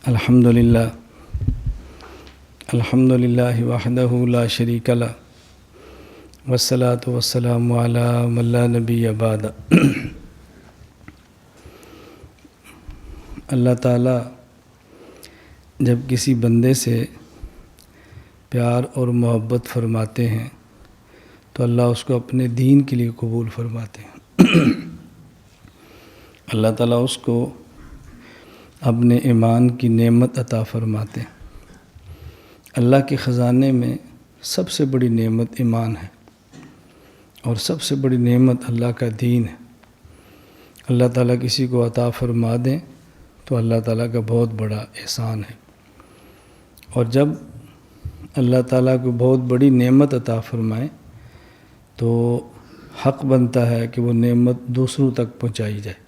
الحمدللہ وحدہ لا شریک لہ والصلاة والسلام علی من لا نبی بعد۔ اللہ تعالیٰ جب کسی بندے سے پیار اور محبت فرماتے ہیں تو اللہ اس کو اپنے دین کے لیے قبول فرماتے ہیں۔ اللہ تعالیٰ اس کو اپنے ایمان کی نعمت عطا فرماتے ہیں۔ اللہ کے خزانے میں سب سے بڑی نعمت ایمان ہے اور سب سے بڑی نعمت اللہ کا دین ہے۔ اللہ تعالیٰ کسی کو عطا فرما دیں تو اللہ تعالیٰ کا بہت بڑا احسان ہے، اور جب اللہ تعالیٰ کو بہت بڑی نعمت عطا فرمائے تو حق بنتا ہے کہ وہ نعمت دوسروں تک پہنچائی جائے،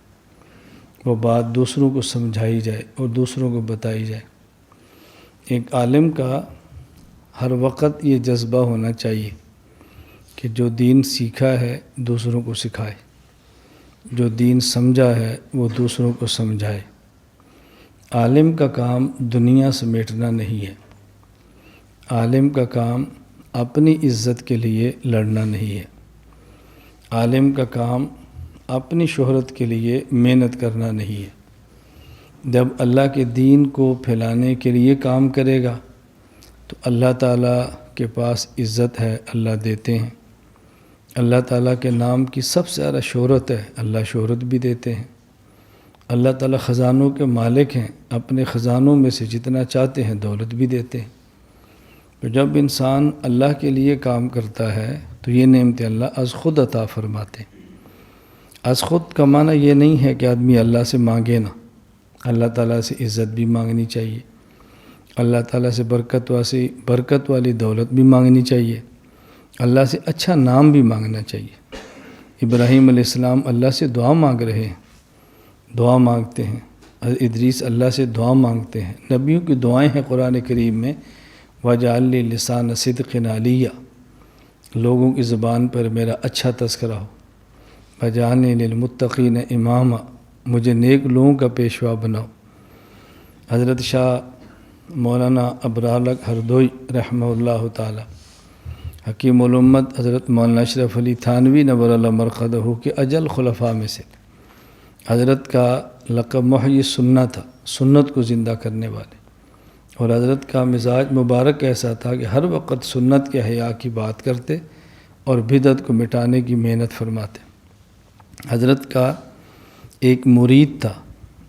وہ بات دوسروں کو سمجھائی جائے اور دوسروں کو بتائی جائے۔ ایک عالم کا ہر وقت یہ جذبہ ہونا چاہیے کہ جو دین سیکھا ہے دوسروں کو سکھائے، جو دین سمجھا ہے وہ دوسروں کو سمجھائے۔ عالم کا کام دنیا سمیٹنا نہیں ہے، عالم کا کام اپنی عزت کے لیے لڑنا نہیں ہے، عالم کا کام اپنی شہرت کے لیے محنت کرنا نہیں ہے۔ جب اللہ کے دین کو پھیلانے کے لیے کام کرے گا تو اللہ تعالیٰ کے پاس عزت ہے، اللہ دیتے ہیں۔ اللہ تعالیٰ کے نام کی سب سے زیادہ شہرت ہے، اللہ شہرت بھی دیتے ہیں۔ اللہ تعالیٰ خزانوں کے مالک ہیں، اپنے خزانوں میں سے جتنا چاہتے ہیں دولت بھی دیتے ہیں۔ تو جب انسان اللہ کے لیے کام کرتا ہے تو یہ نعمتیں اللہ از خود عطا فرماتے ہیں۔ از خود کا معنی یہ نہیں ہے کہ آدمی اللہ سے مانگے نہ، اللہ تعالیٰ سے عزت بھی مانگنی چاہیے، اللہ تعالیٰ سے برکت والی دولت بھی مانگنی چاہیے، اللہ سے اچھا نام بھی مانگنا چاہیے۔ ابراہیم علیہ السلام اللہ سے دعا مانگ رہے ہیں، دعا مانگتے ہیں۔ ادریس اللہ سے دعا مانگتے ہیں۔ نبیوں کی دعائیں ہیں قرآن کریم میں، وَاجْعَلْ لِي لِسَانَ صِدْقٍ عَلِيًّا، لوگوں کی زبان پر میرا اچھا تذکرہ ہو۔ وَاجْعَلْنِي لِلْمُتَّقِينَ إِمَامًا، مجھے نیک لوگوں کا پیشوا بناؤ۔ حضرت شاہ مولانا ابرالق ہردوئی رحمہ اللہ تعالی، حکیم الامت حضرت مولانا اشرف علی تھانوی نور اللہ مرقدہ کے اجل خلفاء میں سے، حضرت کا لقب محیی سنت تھا، سنت کو زندہ کرنے والے، اور حضرت کا مزاج مبارک ایسا تھا کہ ہر وقت سنت کے احیاء کی بات کرتے اور بدعت کو مٹانے کی محنت فرماتے۔ حضرت کا ایک مرید تھا،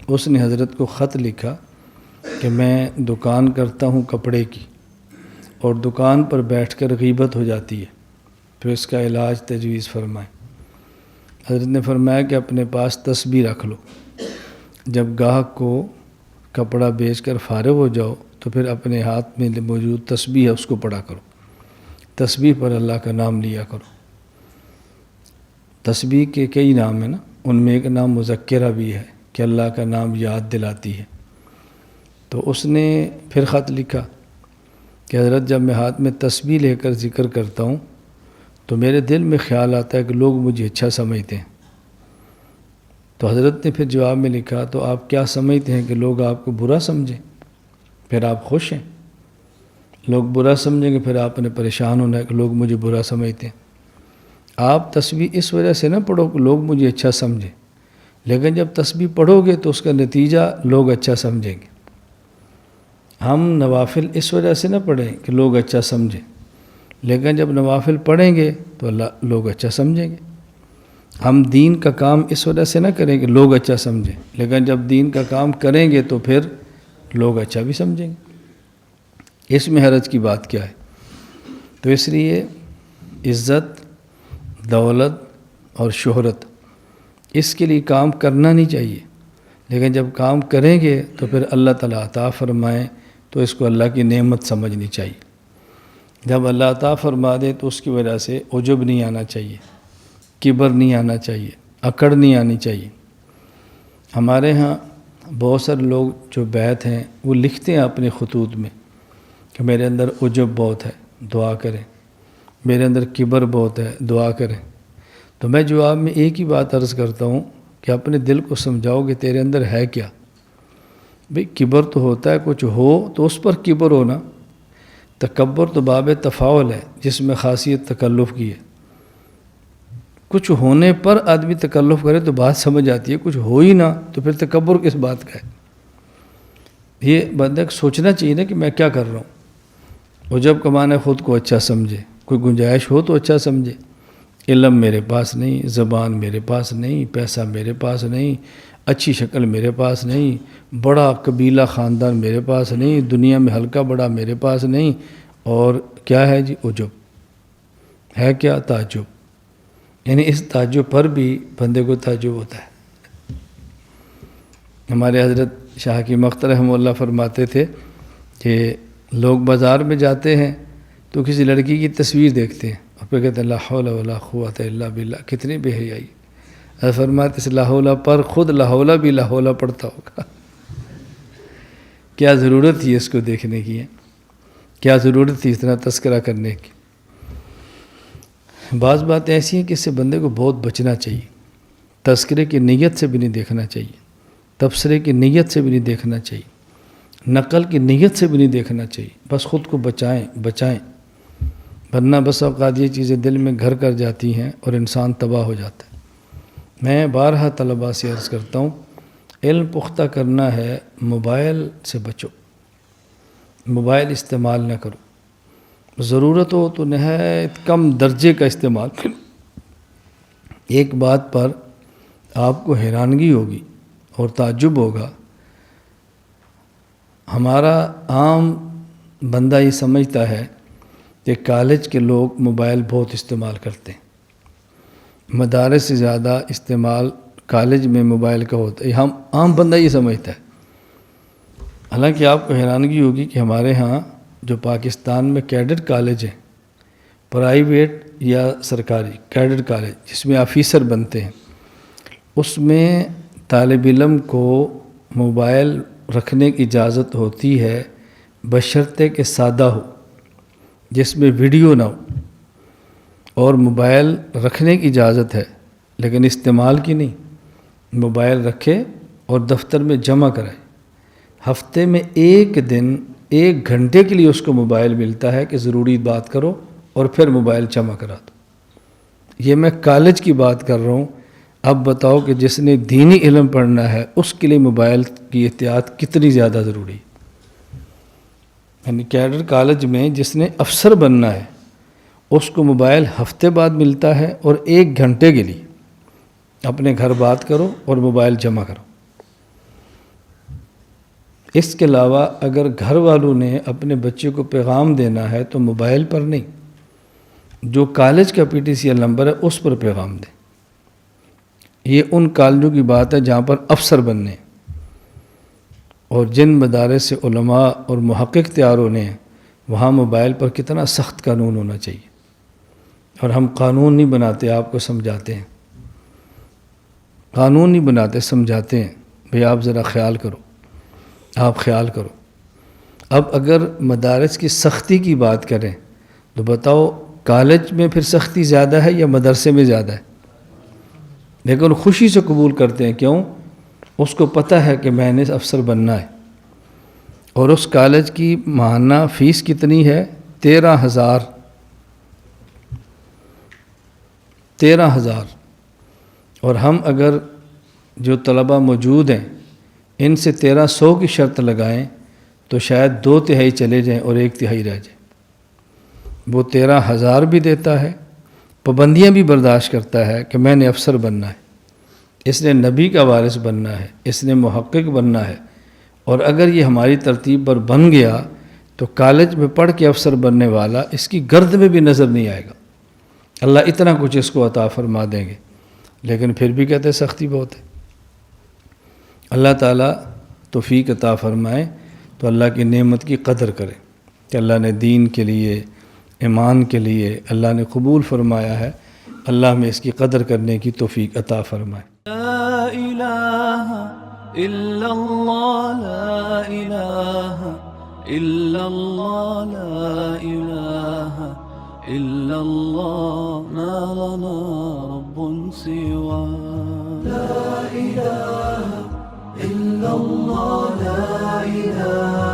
اس نے حضرت کو خط لکھا کہ میں دکان کرتا ہوں کپڑے کی، اور دکان پر بیٹھ کر غیبت ہو جاتی ہے، پھر اس کا علاج تجویز فرمائیں۔ حضرت نے فرمایا کہ اپنے پاس تسبیح رکھ لو، جب گاہک کو کپڑا بیچ کر فارغ ہو جاؤ تو پھر اپنے ہاتھ میں موجود تسبیح ہے اس کو پڑھا کرو، تسبیح پر اللہ کا نام لیا کرو۔ تسبیح کے کئی نام ہیں نا، ان میں ایک نام مذکرہ بھی ہے کہ اللہ کا نام یاد دلاتی ہے۔ تو اس نے پھر خط لکھا کہ حضرت جب میں ہاتھ میں تسبیح لے کر ذکر کرتا ہوں تو میرے دل میں خیال آتا ہے کہ لوگ مجھے اچھا سمجھتے ہیں۔ تو حضرت نے پھر جواب میں لکھا تو آپ کیا سمجھتے ہیں کہ لوگ آپ کو برا سمجھیں؟ پھر آپ خوش ہیں؟ لوگ برا سمجھیں گے پھر آپ نے پریشان ہونا ہے کہ لوگ مجھے برا سمجھتے ہیں۔ آپ تسبیح اس وجہ سے نہ پڑھو کہ لوگ مجھے اچھا سمجھیں، لیکن جب تسبیح پڑھو گے تو اس کا نتیجہ لوگ اچھا سمجھیں گے۔ ہم نوافل اس وجہ سے نہ پڑھیں کہ لوگ اچھا سمجھیں، لیکن جب نوافل پڑھیں گے تو لوگ اچھا سمجھیں گے۔ ہم دین کا کام اس وجہ سے نہ کریں کہ لوگ اچھا سمجھیں، لیکن جب دین کا کام کریں گے تو پھر لوگ اچھا بھی سمجھیں گے۔ اس میں حرج کی بات کیا ہے؟ تو اس لیے عزت، دولت اور شہرت، اس کے لیے کام کرنا نہیں چاہیے، لیکن جب کام کریں گے تو پھر اللہ تعالیٰ عطا فرمائیں تو اس کو اللہ کی نعمت سمجھنی چاہیے۔ جب اللہ عطا فرما دے تو اس کی وجہ سے عجب نہیں آنا چاہیے، کبر نہیں آنا چاہیے، اکڑ نہیں آنی چاہیے۔ ہمارے ہاں بہت سارے لوگ جو بیعت ہیں وہ لکھتے ہیں اپنے خطوط میں کہ میرے اندر عجب بہت ہے، دعا کریں، میرے اندر کبر بہت ہے، دعا کریں۔ تو میں جواب میں ایک ہی بات عرض کرتا ہوں کہ اپنے دل کو سمجھاؤ کہ تیرے اندر ہے کیا۔ بھئی کبر تو ہوتا ہے، کچھ ہو تو اس پر کبر ہونا. تکبر تو باب تفاعل ہے جس میں خاصیت تکلف کی ہے. کچھ ہونے پر آدمی تکلف کرے تو بات سمجھ آتی ہے، کچھ ہو ہی نہ تو پھر تکبر کس بات کا ہے. یہ بندہ سوچنا چاہیے نا کہ میں کیا کر رہا ہوں. وہ جب کمانا خود کو اچھا سمجھے، کوئی گنجائش ہو تو اچھا سمجھے. علم میرے پاس نہیں، زبان میرے پاس نہیں، پیسہ میرے پاس نہیں، اچھی شکل میرے پاس نہیں، بڑا قبیلہ خاندان میرے پاس نہیں، دنیا میں ہلکا بڑا میرے پاس نہیں. اور کیا ہے جی؟ عجب ہے. کیا؟ تعجب. یعنی اس تعجب پر بھی بندے کو تعجب ہوتا ہے. ہمارے حضرت شاہ کی مخت رحمہ اللہ فرماتے تھے کہ لوگ بازار میں جاتے ہیں تو کسی لڑکی کی تصویر دیکھتے ہیں اور پھر کہتے ہیں لا حول ولا قوت الا باللہ. کتنی بے حیائی. فرماتے اس لا حول پر خود لا حول بھی لا حول پڑھتا ہوگا. کیا ضرورت تھی اس کو دیکھنے کی ہے؟ کیا ضرورت تھی اتنا تذکرہ کرنے کی؟ بعض باتیں ایسی ہیں کہ اس سے بندے کو بہت بچنا چاہیے. تذکرے کی نیت سے بھی نہیں دیکھنا چاہیے، تبصرے کی نیت سے بھی نہیں دیکھنا چاہیے، نقل کی نیت سے بھی نہیں دیکھنا چاہیے. بس خود کو بچائیں. ورنہ بس اوقات یہ چیزیں دل میں گھر کر جاتی ہیں اور انسان تباہ ہو جاتا ہے. میں بارہا طلباء سے عرض کرتا ہوں، علم پختہ کرنا ہے، موبائل سے بچو، موبائل استعمال نہ کرو. ضرورت ہو تو نہایت کم درجے کا استعمال کرو. ایک بات پر آپ کو حیرانگی ہوگی اور تعجب ہوگا. ہمارا عام بندہ یہ سمجھتا ہے کہ کالج کے لوگ موبائل بہت استعمال کرتے ہیں، مدارس سے زیادہ استعمال کالج میں موبائل کا ہوتا ہے. ہم عام بندہ یہ سمجھتا ہے. حالانکہ آپ کو حیرانگی ہوگی کہ ہمارے ہاں جو پاکستان میں کیڈٹ کالج ہیں، پرائیویٹ یا سرکاری کیڈٹ کالج جس میں آفیسر بنتے ہیں، اس میں طالب علم کو موبائل رکھنے کی اجازت ہوتی ہے بشرطے کہ سادہ ہو، جس میں ویڈیو نہ ہو. اور موبائل رکھنے کی اجازت ہے لیکن استعمال کی نہیں. موبائل رکھے اور دفتر میں جمع کرائے. ہفتے میں ایک دن 1 گھنٹے کے لیے اس کو موبائل ملتا ہے کہ ضروری بات کرو اور پھر موبائل جمع کرا دو. یہ میں کالج کی بات کر رہا ہوں. اب بتاؤ کہ جس نے دینی علم پڑھنا ہے اس کے لیے موبائل کی احتیاط کتنی زیادہ ضروری ہے. یعنی کیڈر کالج میں جس نے افسر بننا ہے اس کو موبائل ہفتے بعد ملتا ہے اور 1 گھنٹے کے لیے اپنے گھر بات کرو اور موبائل جمع کرو. اس کے علاوہ اگر گھر والوں نے اپنے بچے کو پیغام دینا ہے تو موبائل پر نہیں، جو کالج کا PTCL نمبر ہے اس پر پیغام دیں. یہ ان کالجوں کی بات ہے جہاں پر افسر بننے ہیں، اور جن مدارس سے علماء اور محقق تیار ہونے ہیں وہاں موبائل پر کتنا سخت قانون ہونا چاہیے. اور ہم قانون نہیں بناتے، آپ کو سمجھاتے ہیں. قانون نہیں بناتے، سمجھاتے ہیں. بھئی آپ ذرا خیال کرو، آپ خیال کرو. اب اگر مدارس کی سختی کی بات کریں تو بتاؤ کالج میں پھر سختی زیادہ ہے یا مدرسے میں زیادہ ہے؟ لیکن خوشی سے قبول کرتے ہیں. کیوں؟ اس کو پتہ ہے کہ میں نے افسر بننا ہے. اور اس کالج کی ماہانہ فیس کتنی ہے؟ 13,000. اور ہم اگر جو طلبہ موجود ہیں ان سے 1300 کی شرط لگائیں تو شاید 2/3 چلے جائیں اور 1/3 رہ جائے. وہ 13,000 بھی دیتا ہے، پابندیاں بھی برداشت کرتا ہے کہ میں نے افسر بننا ہے، اس نے نبی کا وارث بننا ہے، اس نے محقق بننا ہے. اور اگر یہ ہماری ترتیب پر بن گیا تو کالج میں پڑھ کے افسر بننے والا اس کی گرد میں بھی نظر نہیں آئے گا. اللہ اتنا کچھ اس کو عطا فرما دیں گے. لیکن پھر بھی کہتے ہیں سختی بہت ہے. اللہ تعالیٰ توفیق عطا فرمائے تو اللہ کی نعمت کی قدر کرے کہ اللہ نے دین کے لیے، ایمان کے لیے اللہ نے قبول فرمایا ہے. اللہ میں اس کی قدر کرنے کی توفیق عطا فرمائے. لا الہ الا اللہ، لا الہ الا اللہ، لا الہ الا اللہ، ما لنا رب سوا. لا الہ الا اللہ. لا إله